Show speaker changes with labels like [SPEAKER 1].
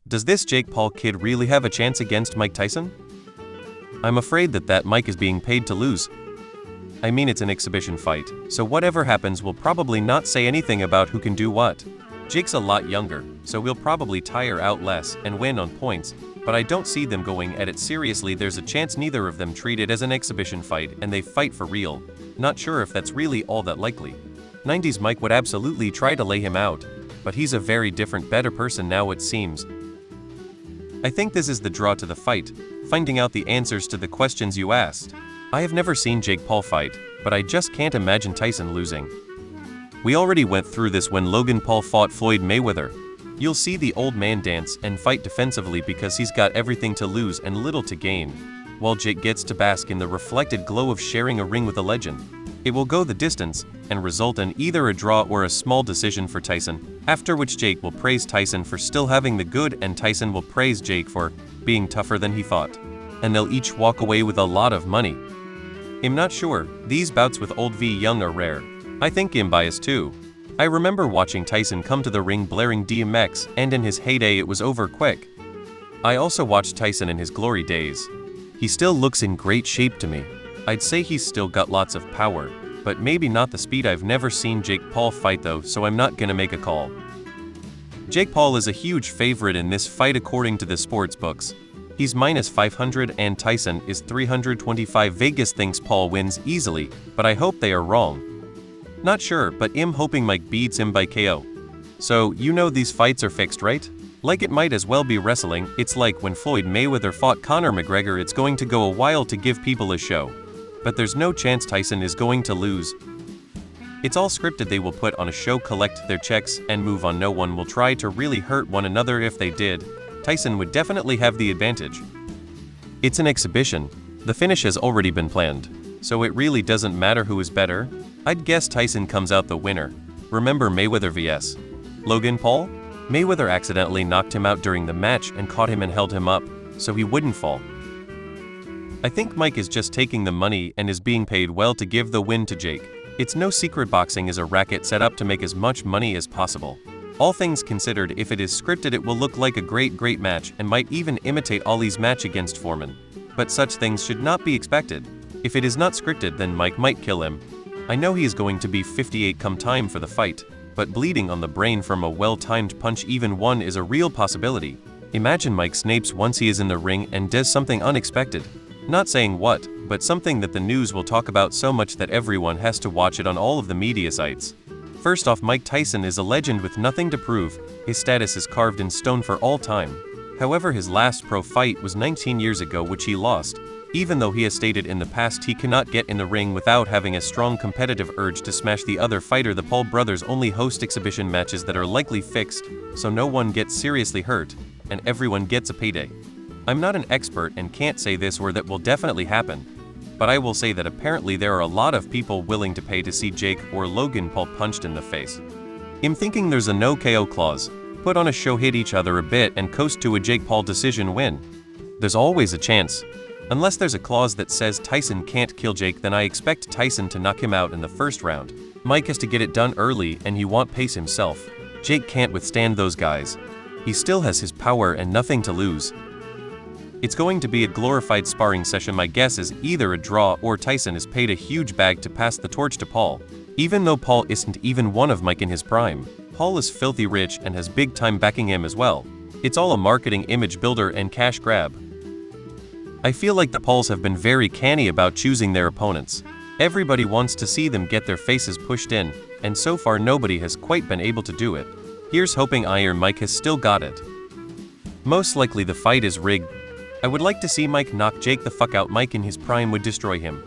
[SPEAKER 1] Does this Jake Paul kid really have a chance against Mike Tyson? I'm afraid that Mike is being paid to lose. I mean, it's an exhibition fight, so whatever happens we'll probably not say anything about who can do what. Jake's a lot younger, so we'll probably tire out less and win on points, but I don't see them going at it seriously. There's a chance neither of them treat it as an exhibition fight and they fight for real. Not sure if that's really all that likely. 90s Mike would absolutely try to lay him out, but he's a very different, better person now it seems. I think this is the draw to the fight, finding out the answers to the questions you asked. I have never seen Jake Paul fight, but I just can't imagine Tyson losing. We already went through this when Logan Paul fought Floyd Mayweather. You'll see the old man dance and fight defensively because he's got everything to lose and little to gain, while Jake gets to bask in the reflected glow of sharing a ring with a legend. It will go the distance and result in either a draw or a small decision for Tyson, after which Jake will praise Tyson for still having the good and Tyson will praise Jake for being tougher than he thought. And they'll each walk away with a lot of money. I'm not sure, these bouts with old v young are rare. I think I'm biased too. I remember watching Tyson come to the ring blaring DMX, and in his heyday it was over quick. I also watched Tyson in his glory days. He still looks in great shape to me. I'd say he's still got lots of power, but maybe not the speed. I've never seen Jake Paul fight though, so I'm not gonna make a call. Jake Paul is a huge favorite in this fight according to the sports books. He's -500 and Tyson is 325. Vegas thinks Paul wins easily, but I hope they are wrong. Not sure, but I'm hoping Mike beats him by KO. So, you know these fights are fixed, right? Like it might as well be wrestling. It's like when Floyd Mayweather fought Conor McGregor. It's going to go a while to give people a show. But there's no chance Tyson is going to lose. It's all scripted. They will put on a show, collect their checks, and move on. No one will try to really hurt one another. If they did, Tyson would definitely have the advantage. It's an exhibition. The finish has already been planned, so it really doesn't matter who is better. I'd guess Tyson comes out the winner. Remember Mayweather vs. Logan Paul? Mayweather accidentally knocked him out during the match and caught him and held him up, so he wouldn't fall. I think Mike is just taking the money and is being paid well to give the win to Jake. It's no secret boxing is a racket set up to make as much money as possible. All things considered, if it is scripted it will look like a great match and might even imitate Ali's match against Foreman. But such things should not be expected. If it is not scripted, then Mike might kill him. I know he is going to be 58 come time for the fight, but bleeding on the brain from a well-timed punch, even one, is a real possibility. Imagine Mike snaps once he is in the ring and does something unexpected. Not saying what, but something that the news will talk about so much that everyone has to watch it on all of the media sites. First off, Mike Tyson is a legend with nothing to prove. His status is carved in stone for all time. However, his last pro fight was 19 years ago, which he lost. Even though he has stated in the past he cannot get in the ring without having a strong competitive urge to smash the other fighter. The Paul brothers only host exhibition matches that are likely fixed, so no one gets seriously hurt, and everyone gets a payday. I'm not an expert and can't say this or that will definitely happen, but I will say that apparently there are a lot of people willing to pay to see Jake or Logan Paul punched in the face. I'm thinking there's a no KO clause. Put on a show, hit each other a bit, and coast to a Jake Paul decision win. There's always a chance. Unless there's a clause that says Tyson can't kill Jake, then I expect Tyson to knock him out in the first round. Mike has to get it done early and he won't pace himself. Jake can't withstand those guys. He still has his power and nothing to lose. It's going to be a glorified sparring session. My guess is either a draw or Tyson is paid a huge bag to pass the torch to Paul. Even though Paul isn't even one of Mike in his prime, Paul is filthy rich and has big time backing him as well. It's all a marketing image builder and cash grab. I feel like the Pauls have been very canny about choosing their opponents. Everybody wants to see them get their faces pushed in, and so far nobody has quite been able to do it. Here's hoping Iron Mike has still got it. Most likely the fight is rigged. I would like to see Mike knock Jake the fuck out. Mike in his prime would destroy him.